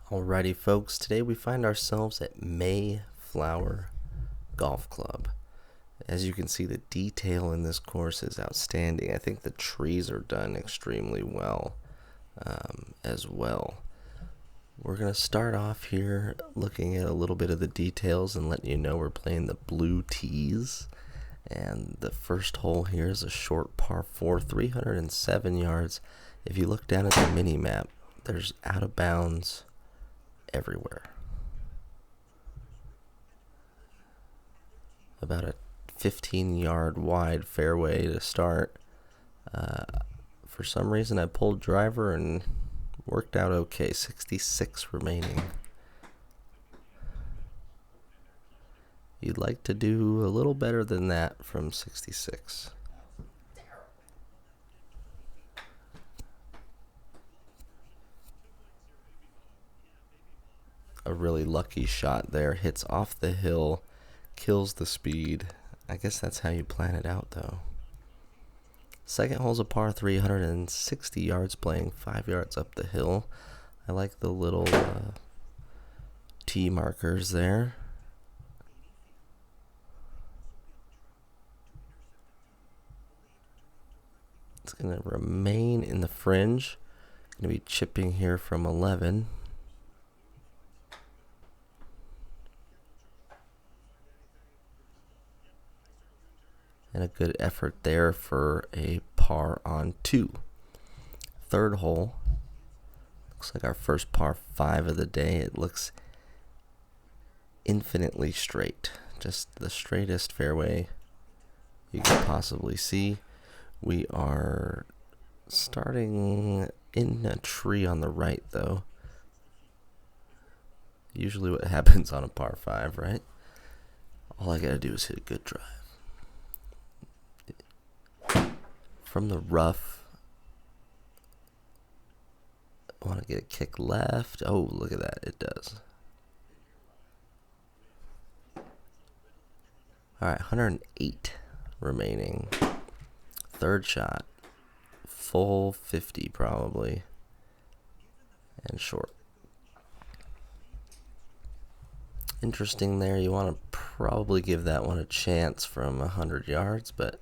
Alrighty folks, today we find ourselves at Mayflower Golf Club. As you can see, the detail in this course is outstanding. I think the trees are done extremely well as well. We're going to start off here looking at a little bit of the details and letting you know we're playing the blue tees. And the first hole here is a short par 4, 307 yards. If you look down at the mini map, there's out of bounds everywhere. About a 15-yard wide fairway to start. For some reason I pulled driver and worked out okay. 66 remaining. You'd like to do a little better than that from 66. A really lucky shot there. Hits off the hill, kills the speed. I guess that's how you plan it out, though. Second hole's a par 360 yards, playing 5 yards up the hill. I like the little tee markers there. It's going to remain in the fringe. Going to be chipping here from 11. And a good effort there for a par on 2. Third hole. Looks like our first par 5 of the day. It looks infinitely straight. Just the straightest fairway you could possibly see. We are starting in a tree on the right, though. Usually what happens on a par 5, right? All I gotta do is hit a good drive. From the rough, I want to get a kick left. Oh, look at that. It does. Alright, 108 remaining. Third shot. Full 50 probably. And short. Interesting there. You want to probably give that one a chance from 100 yards, but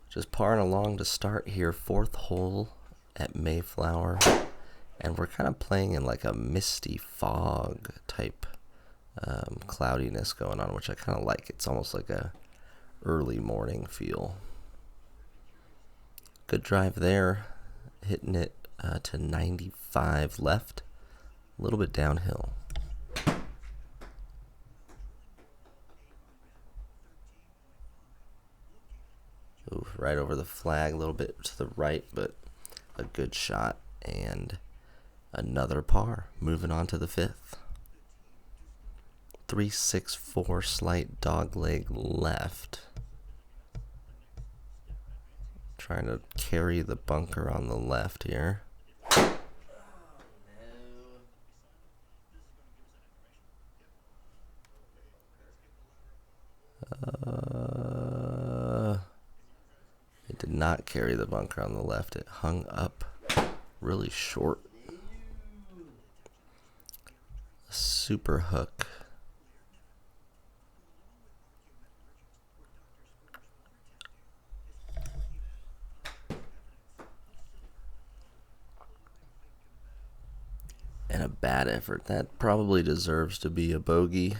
just parring along to start here. Fourth hole at Mayflower. And we're kind of playing in like a misty fog type cloudiness going on, which I kind of like. It's almost like a early morning feel. Good drive there. Hitting it to 95 left. A little bit downhill. Ooh, right over the flag, a little bit to the right, but a good shot. And another par. Moving on to the fifth. 364, slight dog leg left. Trying to carry the bunker on the left here. It did not carry the bunker on the left. It hung up really short. A super hook. And a bad effort. That probably deserves to be a bogey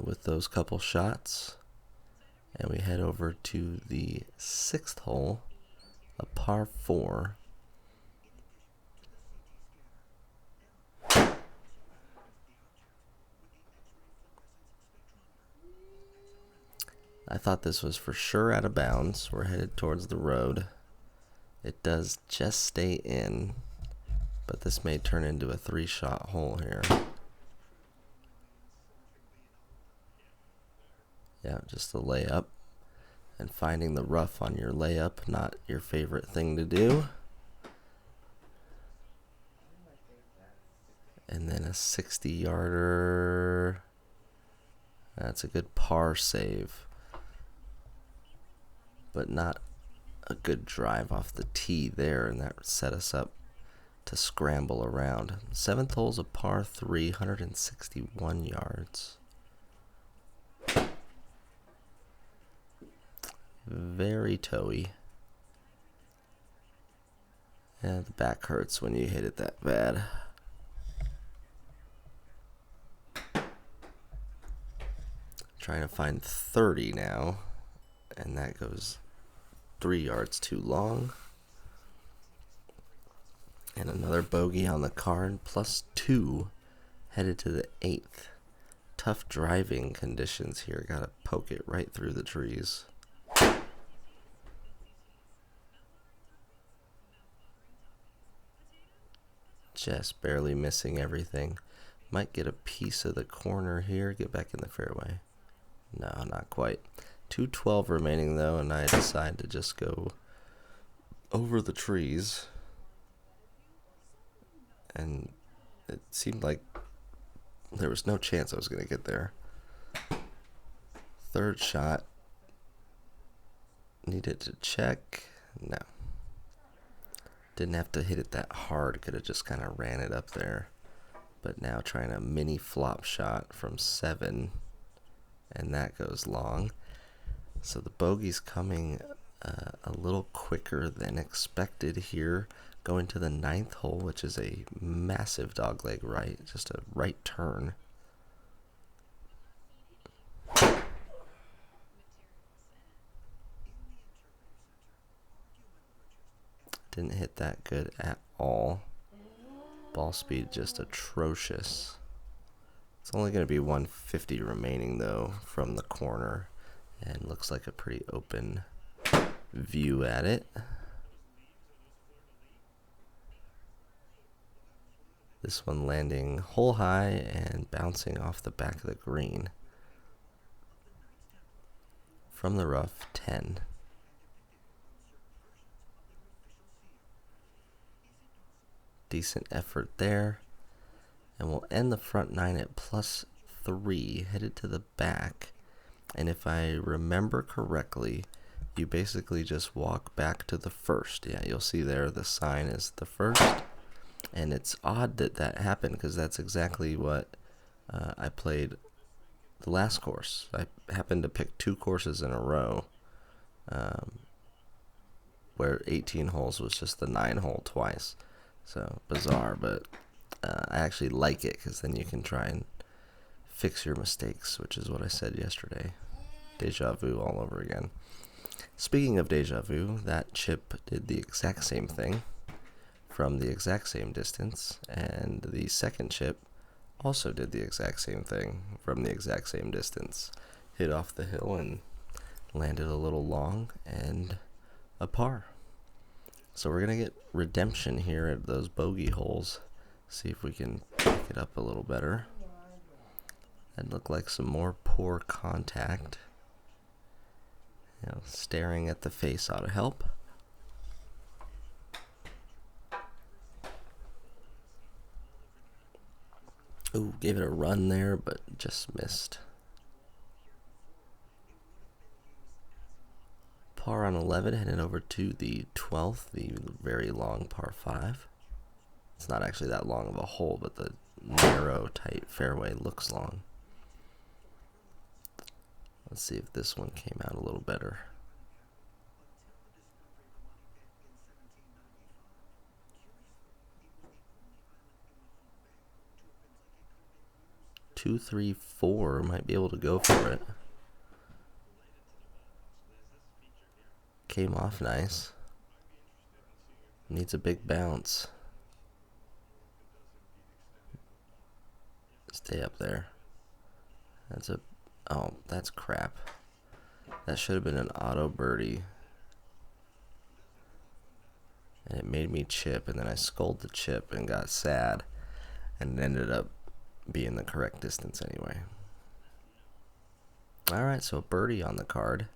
with those couple shots. And we head over to the sixth hole, a par 4. I thought this was for sure out of bounds. We're headed towards the road. It does just stay in, but this may turn into a 3-shot hole here. Yeah, just a layup. And finding the rough on your layup, not your favorite thing to do. And then a 60-yarder. That's a good par save. But not a good drive off the tee there, and that set us up to scramble around. 7th hole's a par 3, 161 yards. Very toey. Yeah, the back hurts when you hit it that bad. Trying to find 30 now, and that goes 3 yards too long. And another bogey on the card, +2, headed to the 8th. Tough driving conditions here. Gotta poke it right through the trees. Just barely missing everything. Might get a piece of the corner here. Get back in the fairway. No, not quite. 212 remaining though, and I decide to just go over the trees. And it seemed like there was no chance I was going to get there. 3rd shot. Needed to check. No. Didn't have to hit it that hard. Could have just kind of ran it up there. But now trying a mini flop shot from 7. And that goes long. So the bogey's coming a little quicker than expected here. Going to the 9th hole, which is a massive dogleg right. Just a right turn. Didn't hit that good at all. Ball speed just atrocious. It's only going to be 150 remaining though from the corner, and looks like a pretty open view at it. This one landing hole high and bouncing off the back of the green. From the rough, 10. Decent effort there. And we'll end the front 9 at +3, headed to the back. And if I remember correctly, you basically just walk back to the 1st. Yeah, you'll see there the sign is the 1st. And it's odd that that happened, because that's exactly what I played the last course. I happened to pick 2 courses in a row, where 18 holes was just the 9 hole twice. So bizarre, but I actually like it, because then you can try and fix your mistakes, which is what I said yesterday. Deja vu all over again. Speaking of deja vu, that chip did the exact same thing from the exact same distance, and the second chip also did the exact same thing from the exact same distance. Hit off the hill and landed a little long, and a par. So we're going to get redemption here at those bogey holes. See if we can pick it up a little better. That looked like some more poor contact. You know, staring at the face ought to help. Ooh, gave it a run there, but just missed. Par on 11, headed over to the 12th, the very long par 5. It's not actually that long of a hole, but the narrow, tight fairway looks long. Let's see if this one came out a little better. Two, 3, 4 might be able to go for it. Came off nice. Needs a big bounce. Stay up there. That's a... Oh, that's crap. That should have been an auto birdie. And it made me chip, and then I sculled the chip and got sad. And it ended up being the correct distance anyway. Alright, so a birdie on the card.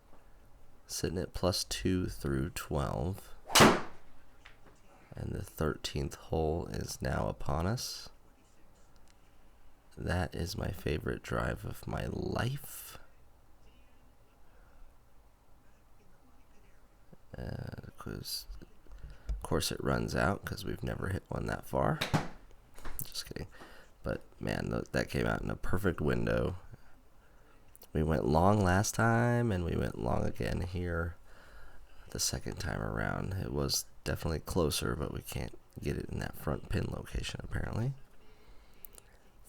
Sitting at +2 through 12. And the 13th hole is now upon us. That is my favorite drive of my life. course, it runs out because we've never hit one that far. Just kidding. But man, that came out in a perfect window. We went long last time, and we went long again here the second time around. It was definitely closer, but we can't get it in that front pin location apparently.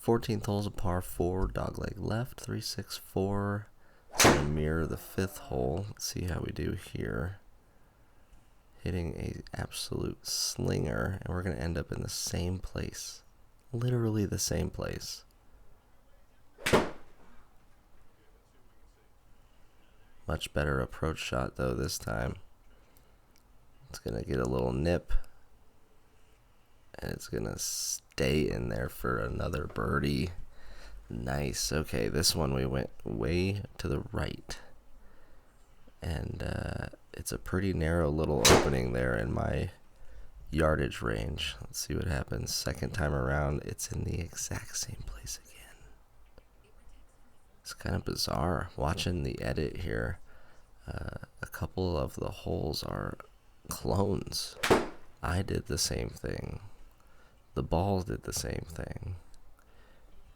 14th hole's a par 4, dogleg left, 3, 6, 4. It's going to mirror the 5th hole. Let's see how we do here. Hitting a absolute slinger, and we're going to end up in the same place. Literally the same place. Much better approach shot though this time. It's going to get a little nip, and it's going to stay in there for another birdie. Nice. Okay, this one we went way to the right, and it's a pretty narrow little opening there in my yardage range. Let's see what happens. Second time around, it's in the exact same place again. It's kind of bizarre watching the edit here. A couple of the holes are clones. I did the same thing. The ball did the same thing.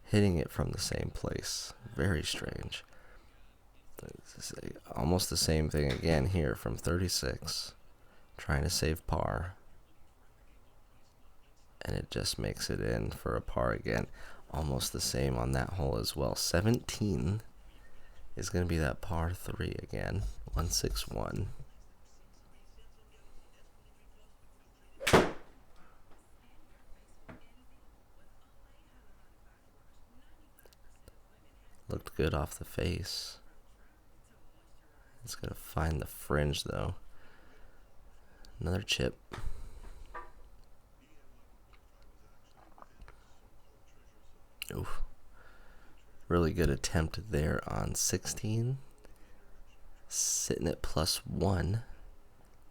Hitting it from the same place. Very strange. It's almost the same thing again here from 36. Trying to save par. And it just makes it in for a par again. Almost the same on that hole as well. 17 is going to be that par 3 again. 161. Looked good off the face. It's going to find the fringe though. Another chip. Oof. Really good attempt there on 16. Sitting at +1.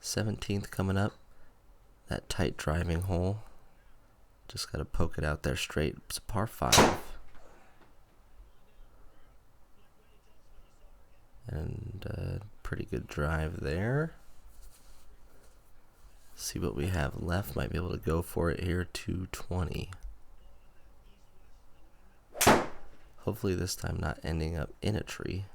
17th coming up. That tight driving hole. Just got to poke it out there straight. It's a par 5. And pretty good drive there. See what we have left. Might be able to go for it here. 220. Hopefully this time not ending up in a tree.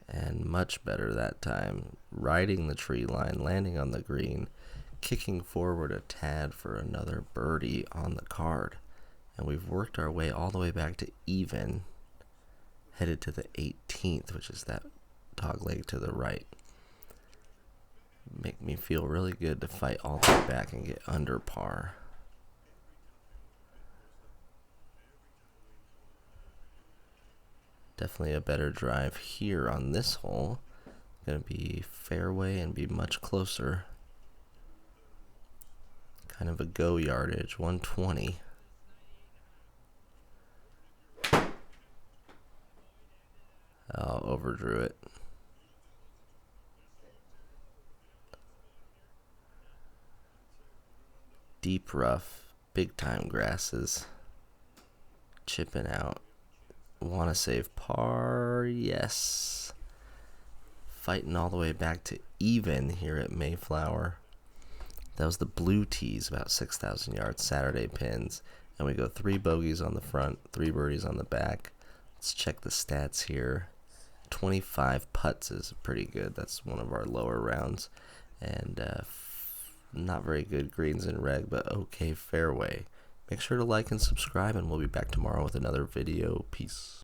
And much better that time. Riding the tree line, landing on the green, kicking forward a tad for another birdie on the card. And we've worked our way all the way back to even. Headed to the 18th, which is that dog leg to the right. Make me feel really good to fight all the way back and get under par. Definitely a better drive here on this hole. Gonna be fairway and be much closer. Kind of a go yardage, 120. Oh, overdrew it. Deep rough, big time grasses. Chipping out. Want to save par? Yes. Fighting all the way back to even here at Mayflower. That was the blue tees, about 6,000 yards, Saturday pins. And we go 3 bogeys on the front, 3 birdies on the back. Let's check the stats here. 25 putts is pretty good. That's one of our lower rounds. And not very good greens and reg, but okay fairway. Make sure to like and subscribe, and we'll be back tomorrow with another video. Peace.